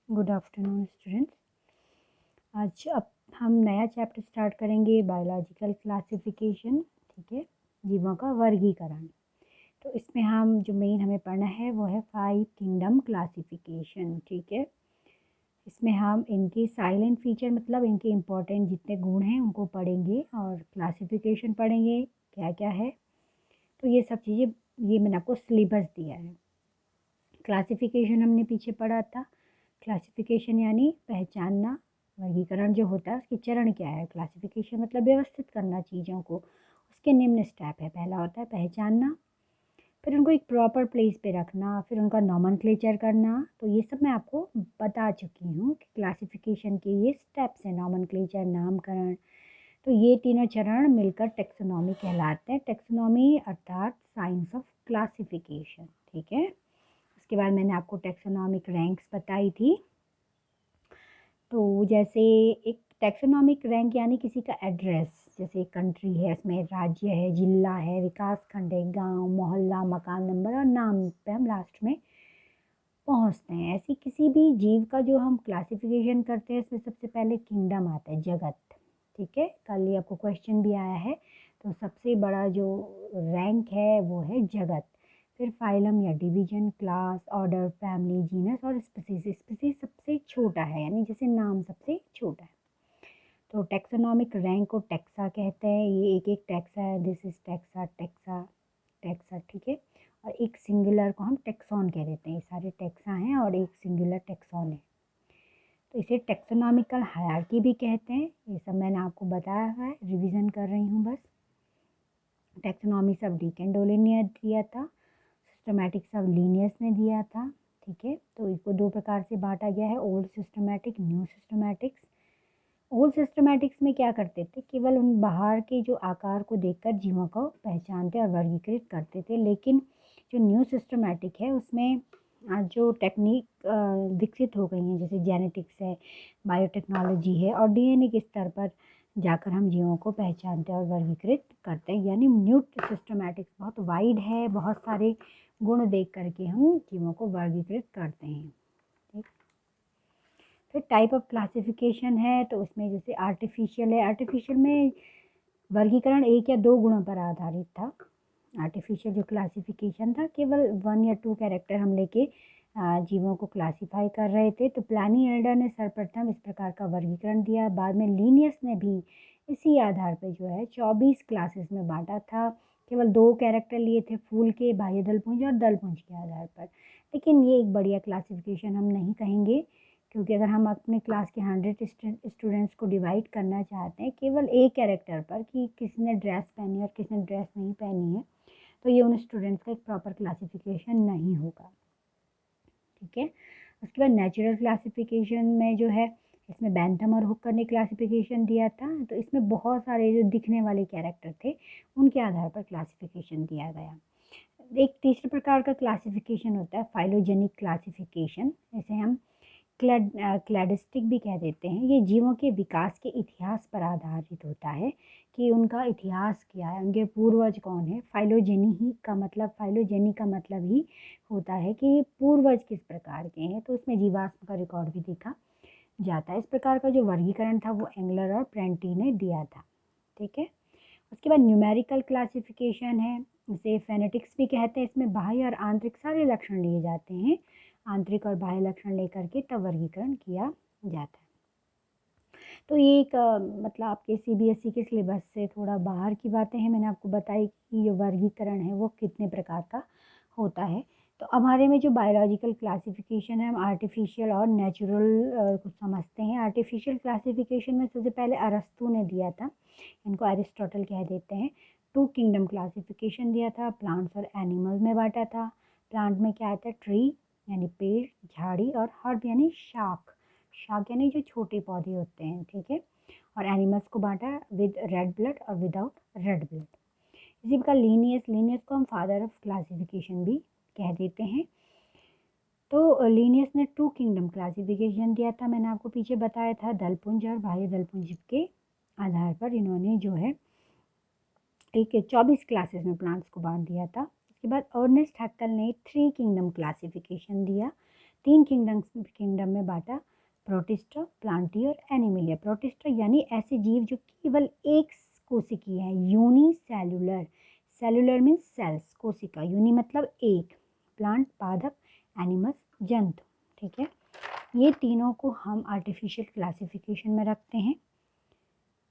Good afternoon students. आज अब हम नया चैप्टर स्टार्ट करेंगे, बायोलॉजिकल क्लासिफिकेशन। ठीक है, जीवों का वर्गीकरण। तो इसमें हम जो मेन हमें पढ़ना है वो है 5 किंगडम क्लासिफिकेशन। ठीक है, इसमें हम इनके साइलेंट फीचर मतलब इनके इम्पोर्टेंट जितने गुण हैं उनको पढ़ेंगे और क्लासिफिकेशन पढ़ेंगे क्या क्या है। तो ये सब चीज़ें, ये मैंने आपको सिलेबस दिया है। क्लासिफिकेशन हमने पीछे पढ़ा था। क्लासिफिकेशन यानी पहचानना, वर्गीकरण जो होता है उसके चरण क्या है। क्लासिफिकेशन मतलब व्यवस्थित करना चीज़ों को। उसके निम्न स्टेप है। पहला होता है पहचानना, फिर उनको एक प्रॉपर प्लेस पे रखना, फिर उनका नॉमनक्लेचर करना। तो ये सब मैं आपको बता चुकी हूँ कि क्लासिफिकेशन के ये स्टेप्स हैं, नॉमनक्लेचर, नामकरण। तो ये तीनों चरण मिलकर टेक्सोनॉमी कहलाते हैं। टेक्सोनॉमी अर्थात साइंस ऑफ क्लासिफिकेशन। ठीक है, उसके बाद मैंने आपको टेक्सोनॉमिक रैंक्स बताई थी। तो जैसे एक टैक्सोनॉमिक रैंक यानी किसी का एड्रेस, जैसे एक कंट्री है, उसमें राज्य है, जिला है, विकास खंड है, गांव, मोहल्ला, मकान नंबर और नाम पे हम लास्ट में पहुंचते हैं। ऐसी किसी भी जीव का जो हम क्लासिफिकेशन करते हैं उसमें सबसे पहले किंगडम आता है, जगत। ठीक है, कल ये आपको क्वेश्चन भी आया है। तो सबसे बड़ा जो रैंक है वो है जगत। फिर फाइलम या division, class, order, family, genus और स्पीसीज। स्पीसीज सबसे छोटा है, यानी जैसे नाम सबसे छोटा है। तो टैक्सोनॉमिक रैंक को टैक्सा कहते हैं। ये एक एक टैक्सा है, this is taxa, taxa, taxa. ठीक है, और एक सिंगुलर को हम टैक्सॉन कह देते हैं। ये सारे टैक्सा हैं और एक सिंगुलर टैक्सॉन है। तो इसे टैक्सोनॉमिकल हायरार्की भी कहते हैं। ये सब मैंने आपको बताया हुआ है, रिवीजन कर रही हूँ बस। टैक्सोनॉमी सब डीकेंडोलिन ने दिया था, सिस्टमैटिक सब लीनियस ने दिया था। ठीक है, तो इसको दो प्रकार से बांटा गया है, old systematic, new systematics. Old systematics में क्या करते थे, केवल उन बाहर के जो आकार को देखकर जीवों को पहचानते और वर्गीकृत करते थे। लेकिन जो न्यू सिस्टमैटिक है उसमें जो टेक्निक विकसित हो गई हैं, जैसे जेनेटिक्स है, बायोटेक्नोलॉजी है और डीएनए के स्तर पर जाकर हम जीवों को पहचानते और वर्गीकृत करते हैं। यानी न्यू सिस्टमैटिक्स बहुत वाइड है, बहुत सारे गुण देख करके हम जीवों को वर्गीकृत करते हैं। ठीक, फिर टाइप ऑफ क्लासिफिकेशन है, तो उसमें जैसे आर्टिफिशियल है। आर्टिफिशियल में वर्गीकरण एक या दो गुणों पर आधारित था। आर्टिफिशियल जो क्लासिफिकेशन था, केवल 1 या 2 कैरेक्टर हम लेके जीवों को क्लासिफाई कर रहे थे। तो प्लानी एल्डर ने सर्वप्रथम इस प्रकार का वर्गीकरण दिया। बाद में लीनियस ने भी इसी आधार पर जो है 24 क्लासेस में बांटा था। केवल 2 कैरेक्टर लिए थे, फूल के, बाह्य दलपुंज और दलपुंज के आधार पर। लेकिन ये एक बढ़िया क्लासिफिकेशन हम नहीं कहेंगे, क्योंकि अगर हम अपने क्लास के 100 स्टूडेंट्स को डिवाइड करना चाहते हैं केवल एक कैरेक्टर पर कि किसने ड्रेस पहनी है और किसने ड्रेस नहीं पहनी है, तो ये उन स्टूडेंट्स का एक प्रॉपर क्लासिफिकेशन नहीं होगा। ठीक है, उसके बाद नेचुरल क्लासिफिकेशन में जो है, इसमें बैंथम और हुकर ने क्लासिफिकेशन दिया था। तो इसमें बहुत सारे जो दिखने वाले कैरेक्टर थे उनके आधार पर क्लासिफिकेशन दिया गया। एक तीसरे प्रकार का क्लासिफिकेशन होता है फाइलोजेनिक क्लासिफिकेशन। इसे हम क्लैडिस्टिक भी कह देते हैं। ये जीवों के विकास के इतिहास पर आधारित होता है कि उनका इतिहास क्या है, उनके पूर्वज कौन है। फाइलोजेनी ही का मतलब, फाइलोजेनी का मतलब ही होता है कि पूर्वज किस प्रकार के हैं। तो उसमें जीवाश्म का रिकॉर्ड भी देखा जाता है। इस प्रकार का जो वर्गीकरण था वो एंगलर और प्रेंटी ने दिया था। ठीक है, उसके बाद न्यूमेरिकल क्लासिफिकेशन है, इसे फेनेटिक्स भी कहते हैं। इसमें बाह्य और आंतरिक सारे लक्षण लिए जाते हैं। आंतरिक और बाह्य लक्षण लेकर के तब वर्गीकरण किया जाता है। तो ये एक मतलब आपके सीबीएसई के सिलेबस से थोड़ा बाहर की बातें हैं। मैंने आपको बताई कि ये वर्गीकरण है वो कितने प्रकार का होता है। तो हमारे में जो बायोलॉजिकल क्लासिफिकेशन है, हम आर्टिफिशियल और नेचुरल कुछ समझते हैं। आर्टिफिशियल क्लासिफिकेशन में सबसे पहले अरस्तु ने दिया था, इनको एरिस्टोटल कह देते हैं। 2 किंगडम क्लासिफिकेशन दिया था, प्लांट्स और एनिमल्स में बांटा था। प्लांट में क्या आता है, ट्री यानी पेड़, झाड़ी और हर्ब यानी शाख। शाक यानी जो छोटे पौधे होते हैं। ठीक है, और एनिमल्स को बांटा विद रेड ब्लड और विदाउट रेड ब्लड। इसी प्रकार लीनियस, लीनियस को हम फादर ऑफ क्लासिफिकेशन भी कह देते हैं। तो लीनियस ने 2 किंगडम क्लासिफिकेशन दिया था, मैंने आपको पीछे बताया था। दलपुंज और बाह्य दलपुंज के आधार पर इन्होंने जो है एक 24 क्लासेस में प्लांट्स को बांट दिया था। उसके बाद अर्नेस्ट हैक्कल ने 3 किंगडम क्लासिफिकेशन दिया। 3 किंगडम में बांटा, प्रोटिस्टा, प्लांटी और एनिमलिया। प्रोटिस्टा यानी ऐसे जीव जो केवल एक कोशिकीय हैं, यूनिसेल्युलर। सेलुलर मीन्स सेल्स, कोशिका, यूनि मतलब एक, प्लांट पादप, एनिमल्स जंतु। ठीक है, ये तीनों को हम आर्टिफिशियल क्लासिफिकेशन में रखते हैं।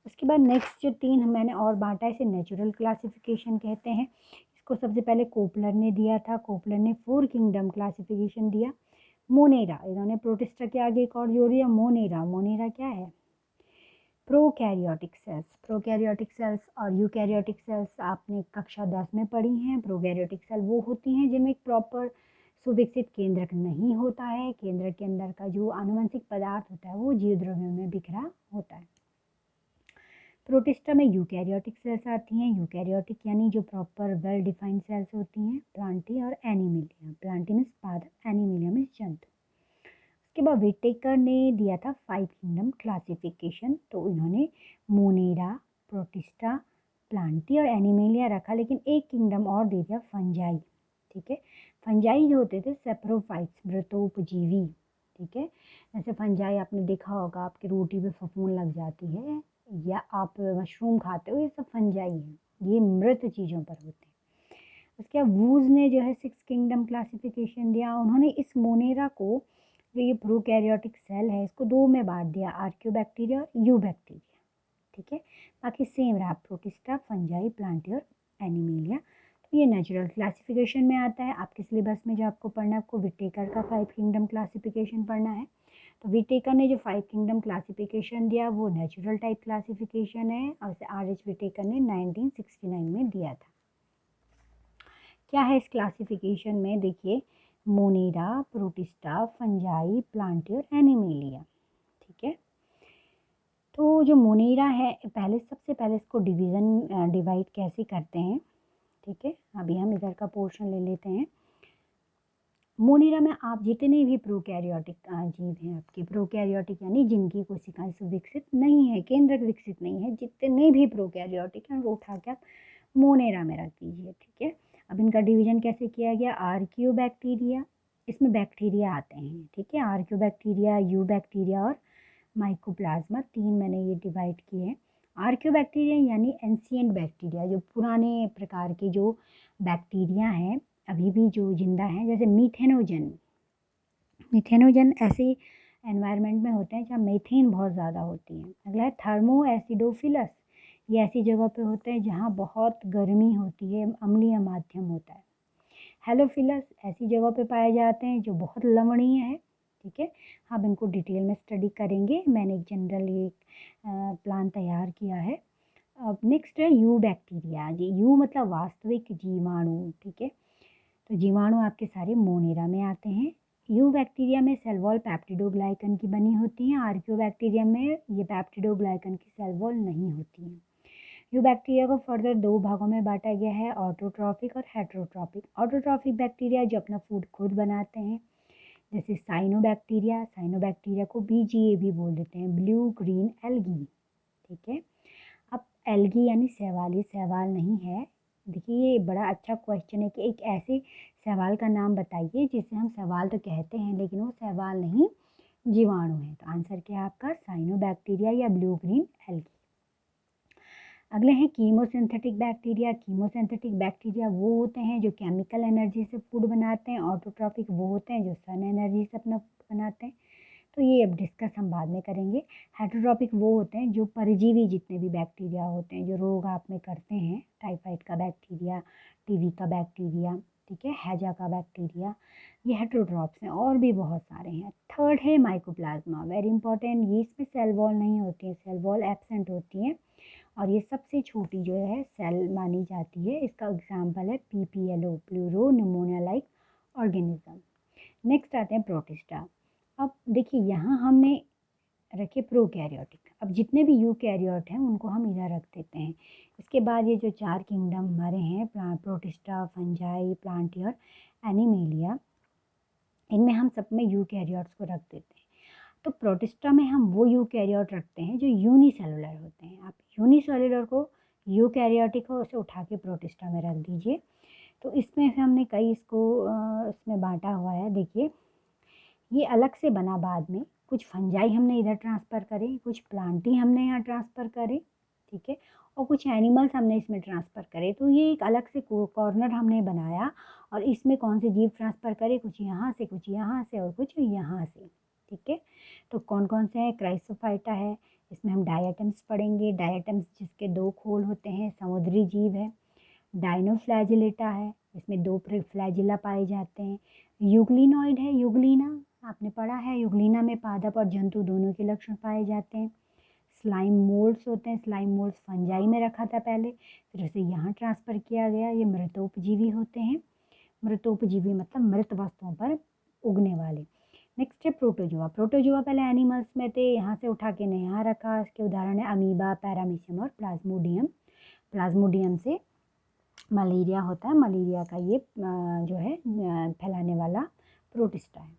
उसके बाद नेक्स्ट जो 3 मैंने और बांटा है, इसे नेचुरल क्लासिफिकेशन कहते हैं। इसको सबसे पहले कोपलर ने दिया था। कोपलर ने 4 किंगडम क्लासिफिकेशन दिया। मोनेरा, इन्होंने प्रोटिस्टा के आगे एक और जोड़ दिया, मोनेरा। मोनेरा क्या है? Prokaryotic cells. प्रोकैरियोटिक सेल्स और यूकैरियोटिक सेल्स आपने कक्षा 10 में पढ़ी हैं। प्रोकैरियोटिक सेल वो होती हैं जिनमें एक प्रॉपर सुविकसित केंद्रक नहीं होता है। केंद्रक के अंदर का जो आनुवंशिक पदार्थ होता है वो जीव द्रव्यों में बिखरा होता है। प्रोटिस्टा में यूकैरियोटिक सेल्स आती हैं। यूकैरियोटिक यानी जो प्रॉपर वेल डिफाइंड सेल्स होती हैं। प्लांटी और एनिमलिया। प्लांटी मीन्स पादप, एनिमलिया मीन्स जंतु। उसके बाद विटेकर ने दिया था 5 किंगडम क्लासिफिकेशन। तो इन्होंने मोनेरा, प्रोटिस्टा, प्लांटी और एनिमलिया रखा, लेकिन एक किंगडम और दे दिया, फंजाई। ठीक है, फंजाई जो होते थे सेप्रोफाइट्स, मृतोपजीवी। ठीक है, जैसे फंजाई आपने देखा होगा, आपकी रोटी पे फफूंद लग जाती है या आप मशरूम खाते हो, ये सब फंजाई है, ये मृत चीज़ों पर होते हैं। उसके बाद वूज ने जो है 6 किंगडम क्लासिफिकेशन दिया। उन्होंने इस मोनेरा को, जो ये प्रोकैरियोटिक सेल है, इसको 2 में बांट दिया, आर्कियोबैक्टीरिया और यूबैक्टीरिया। ठीक है, बाकी सेम रहा, प्रोटिस्टा, फंजाई, प्लांटी और एनिमलिया। तो ये नेचुरल क्लासिफिकेशन में आता है। आपके सिलेबस में जो आपको पढ़ना है, आपको विटेकर का 5 किंगडम क्लासिफिकेशन पढ़ना है। तो विटेकर ने जो 5 किंगडम क्लासिफिकेशन दिया वो नेचुरल टाइप क्लासिफिकेशन है, और उसे आर.एच. विटेकर ने 1969 में दिया था। क्या है इस क्लासिफिकेशन में? देखिए, मोनेरा, प्रोटिस्टा, फंजाई, प्लांटी और एनिमलिया। ठीक है, तो जो मोनेरा है, सबसे पहले इसको डिवाइड कैसे करते हैं। ठीक है, अभी हम इधर का पोर्शन ले लेते हैं। मोनेरा में आप जितने भी प्रोकैरियोटिक जीव हैं, आपके प्रोकैरियोटिक यानी जिनकी कोशिकाएं सुविकसित नहीं है, केंद्रक विकसित नहीं है, जितने भी प्रोकैरियोटिक हैं वो उठा के आप मोनेरा में रख दीजिए। ठीक है, अब इनका डिवीजन कैसे किया गया? आर्कियोबैक्टीरिया, इसमें बैक्टीरिया आते हैं। ठीक है, आर्कियोबैक्टीरिया, यूबैक्टीरिया और माइकोप्लाज्मा, 3 मैंने ये डिवाइड किए हैं। आर्कियोबैक्टीरिया यानी एंशिएंट बैक्टीरिया, जो पुराने प्रकार के जो बैक्टीरिया हैं अभी भी जो जिंदा हैं, जैसे मीथेनोजन। मीथेनोजन ऐसे एनवायरनमेंट में होते हैं जहाँ मीथेन बहुत ज़्यादा होती है। अगला है थर्मो एसिडोफिलस, ये ऐसी जगह पे होते हैं जहाँ बहुत गर्मी होती है, अम्लीय माध्यम होता है। हेलोफिलस ऐसी जगह पे पाए जाते हैं जो बहुत लवणीय है। ठीक है, आप इनको डिटेल में स्टडी करेंगे, मैंने एक जनरल एक प्लान तैयार किया है। अब नेक्स्ट है यू बैक्टीरिया। जी, यू मतलब वास्तविक जीवाणु। ठीक है, तो जीवाणु आपके सारे मोनेरा में आते हैं। यू बैक्टीरिया में सेल वॉल पेप्टिडोग्लाइकन की बनी होती हैं। आर्कियो बैक्टीरिया में ये पेप्टिडोग्लाइकन की सेल वॉल नहीं होती हैं। यू बैक्टीरिया को फर्दर 2 भागों में बांटा गया है, ऑटोट्रॉफिक और हेट्रोट्रॉफिक। ऑटोट्रॉफिक बैक्टीरिया जो अपना फूड खुद बनाते हैं, जैसे साइनोबैक्टीरिया। साइनोबैक्टीरिया को BGA भी बोल देते हैं, ब्लू ग्रीन एल्गी। ठीक है, अब एल्गी यानी शैवाली, शैवाल नहीं है। देखिए, ये बड़ा अच्छा क्वेश्चन है कि एक ऐसे शैवाल का नाम बताइए जिसे हम शैवाल तो कहते हैं लेकिन वो शैवाल नहीं, जीवाणु है। तो आंसर क्या है आपका? साइनोबैक्टीरिया या ब्लू ग्रीन एल्गी। अगले हैं कीमोसिंथेटिक बैक्टीरिया। कीमोसिंथेटिक बैक्टीरिया वो होते हैं जो केमिकल एनर्जी से फूड बनाते हैं। ऑटोट्रॉफिक वो होते हैं जो सन एनर्जी से अपना बनाते हैं। तो ये अब डिस्कस हम बाद में करेंगे। हेट्रोट्रॉपिक वो होते हैं जो परजीवी जितने भी बैक्टीरिया होते हैं जो रोग आप में करते हैं, टाइफाइड का बैक्टीरिया, टीवी का बैक्टीरिया, ठीक है, हैजा का बैक्टीरिया, ये हेट्रोट्रॉप्स हैं, और भी बहुत सारे हैं। थर्ड है माइकोप्लाज्मा, वेरी इंपॉर्टेंट। ये इसमें सेल वॉल नहीं होती है, सेल वॉल एब्सेंट होती है, और ये सबसे छोटी जो है सेल मानी जाती है। इसका एग्जाम्पल है PPLO, pleuro pneumonia like organism. Next आते हैं प्रोटिस्टा। अब देखिए, यहाँ हमने रखे प्रोकैरियोटिक, अब जितने भी यूकैरियोट हैं उनको हम इधर रख देते हैं। इसके बाद ये जो 4 किंगडम हमारे हैं, प्रोटिस्टा, फंजाई, प्लांटी और एनिमेलिया, इनमें हम सब में यूकैरियोट्स को रख देते हैं। तो प्रोटिस्टा में हम वो यूकैरियोट रखते हैं जो यूनिसेलुलर होते हैं। आप यूनिसेलुलर को, यूकैरियोटिक को उसे उठा के प्रोटिस्टा में रख दीजिए। तो इसमें से हमने कई इसको इसमें बांटा हुआ है। देखिए, ये अलग से बना बाद में, कुछ फंजाई हमने इधर ट्रांसफ़र करे, कुछ प्लांटी हमने यहाँ ट्रांसफ़र करे, ठीक है, और कुछ एनिमल्स हमने इसमें ट्रांसफ़र करे। तो ये एक अलग से कॉर्नर हमने बनाया और इसमें कौन से जीव ट्रांसफ़र करे, कुछ यहाँ से, कुछ यहाँ से और कुछ यहाँ से, ठीक है। तो कौन कौन से हैं, क्राइसोफाइटा है, इसमें हम डायटम्स पढ़ेंगे, डायटम्स जिसके 2 खोल होते हैं, समुद्री जीव है। डाइनोफ्लैजिलेटा है, इसमें 2 फ्लैजिला पाए जाते हैं। यूग्लिनॉइड है, यूग्लिना आपने पढ़ा है, यूग्लिना में पादप और जंतु दोनों के लक्षण पाए जाते हैं। स्लाइम मोल्ड्स होते हैं, स्लाइम मोल्ड्स फंजाई में रखा था पहले, फिर उसे यहाँ ट्रांसफ़र किया गया। ये मृतोपजीवी होते हैं, मृतोपजीवी मतलब मृत वस्तुओं पर उगने वाले। नेक्स्ट है प्रोटोजोआ। प्रोटोजोआ पहले एनिमल्स में थे, यहाँ से उठा के यहाँ रखा। इसके उदाहरण है अमीबा, पैरामीशियम और प्लाज्मोडियम। प्लाज्मोडियम से मलेरिया होता है, मलेरिया का ये जो है फैलाने वाला प्रोटिस्टा है।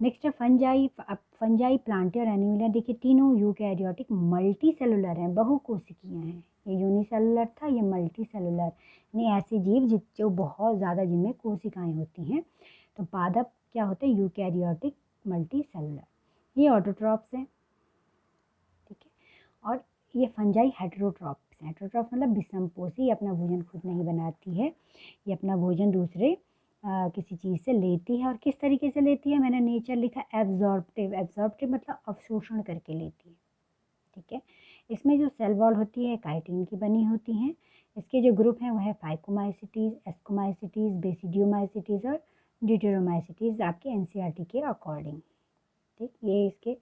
नेक्स्ट है फंजाई। अब फंजाई, प्लांटी और एनिमलिया, देखिए तीनों यूकैरियोटिक मल्टी सेलुलर हैं, बहुकोशिकीय हैं। ये यूनिसेलुलर था, ये मल्टी सेलुलर, यानी ऐसे जीव जो बहुत ज़्यादा जिनमें कोशिकाएं होती हैं। तो पादप क्या होते हैं, यूकैरियोटिक मल्टी सेलुलर। ये ऑटोट्रॉप्स हैं, ठीक है। और ये फंजाई हेटेरोट्रॉप्स हैं। हेटेरोट्रॉप्स मतलब विषमपोषी, ये अपना भोजन खुद नहीं बनाती है, ये अपना भोजन दूसरे किसी चीज़ से लेती है। और किस तरीके से लेती है, मैंने नेचर लिखा एब्जॉर्प्टिव। एब्जॉर्प्टिव मतलब अवशोषण करके लेती है, ठीक है। इसमें जो सेल वॉल होती है काइटिन की बनी होती हैं। इसके जो ग्रुप हैं वह है फाइकोमाइसिटीज़, एस्कोमाइसिटीज़, बेसिडियोमाइसिटीज़ और ड्यूटेरोमाइसिटीज़, आपके एनसीईआरटी के अकॉर्डिंग, ठीक। ये इसके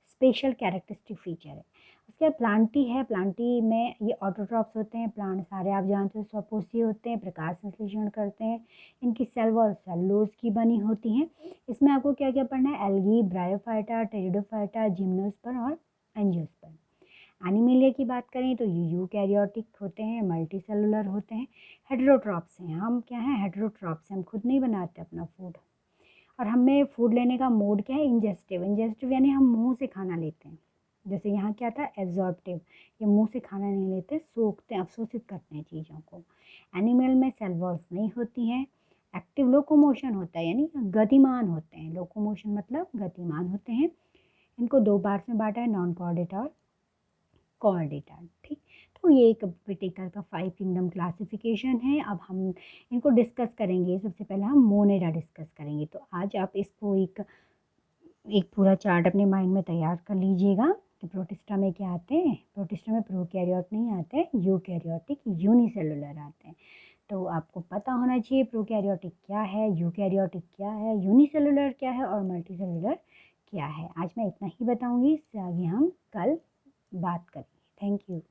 स्पेशल कैरेक्टरिस्टिक फीचर है। उसके बाद प्लांटी है। प्लांटी में ये ऑटोट्रॉप्स होते हैं। प्लांट सारे आप जानते हो स्वपोषी होते हैं, प्रकाश संश्लेषण करते हैं। इनकी सेल वॉल सेलुलोज की बनी होती हैं। इसमें आपको क्या क्या पढ़ना है, एल्गी, ब्रायोफाइटा, टेरिडोफाइटा, जिम्नोस्पर्म और एंजियोस्पर्म। एनिमलिया की बात करें तो ये यूकैरियोटिक होते हैं, मल्टी सेलुलर होते हैं, हेटेरोट्रॉप्स हैं। हम क्या हैं, हेटेरोट्रॉप्स हैं, हम खुद नहीं बनाते अपना फूड। और हमें फूड लेने का मोड क्या है, इंजेस्टिव। इंजेस्टिव यानी हम मुंह से खाना लेते हैं। जैसे यहाँ क्या था, एब्जॉर्प्टिव, ये मुंह से खाना नहीं लेते, सोखते हैं, अवशोषित करते हैं चीज़ों को। एनिमल में सेल वॉल्स नहीं होती हैं। एक्टिव लोकोमोशन होता है, यानी गतिमान होते हैं। लोकोमोशन मतलब गतिमान होते हैं। इनको 2 पार्ट्स में बांटा है, नॉन कॉर्डेटा और कॉर्डेटा, ठीक। तो ये एक विटेकर का 5 किंगडम क्लासिफिकेशन है। अब हम इनको डिस्कस करेंगे। सबसे पहले हम मोनेरा डिस्कस करेंगे। तो आज आप इसको एक पूरा चार्ट अपने माइंड में तैयार कर लीजिएगा कि प्रोटिस्टा में क्या आते हैं। प्रोटिस्टा में प्रोकैरियोट नहीं आते हैं, यूकैरियोटिक यूनिसेलुलर आते हैं। तो आपको पता होना चाहिए प्रोकैरियोटिक क्या है, यूकैरियोटिक क्या है, यूनिसेलुलर क्या है और मल्टीसेलुलर क्या है। आज मैं इतना ही बताऊंगी, इससे आगे हम कल बात करेंगे। Thank you.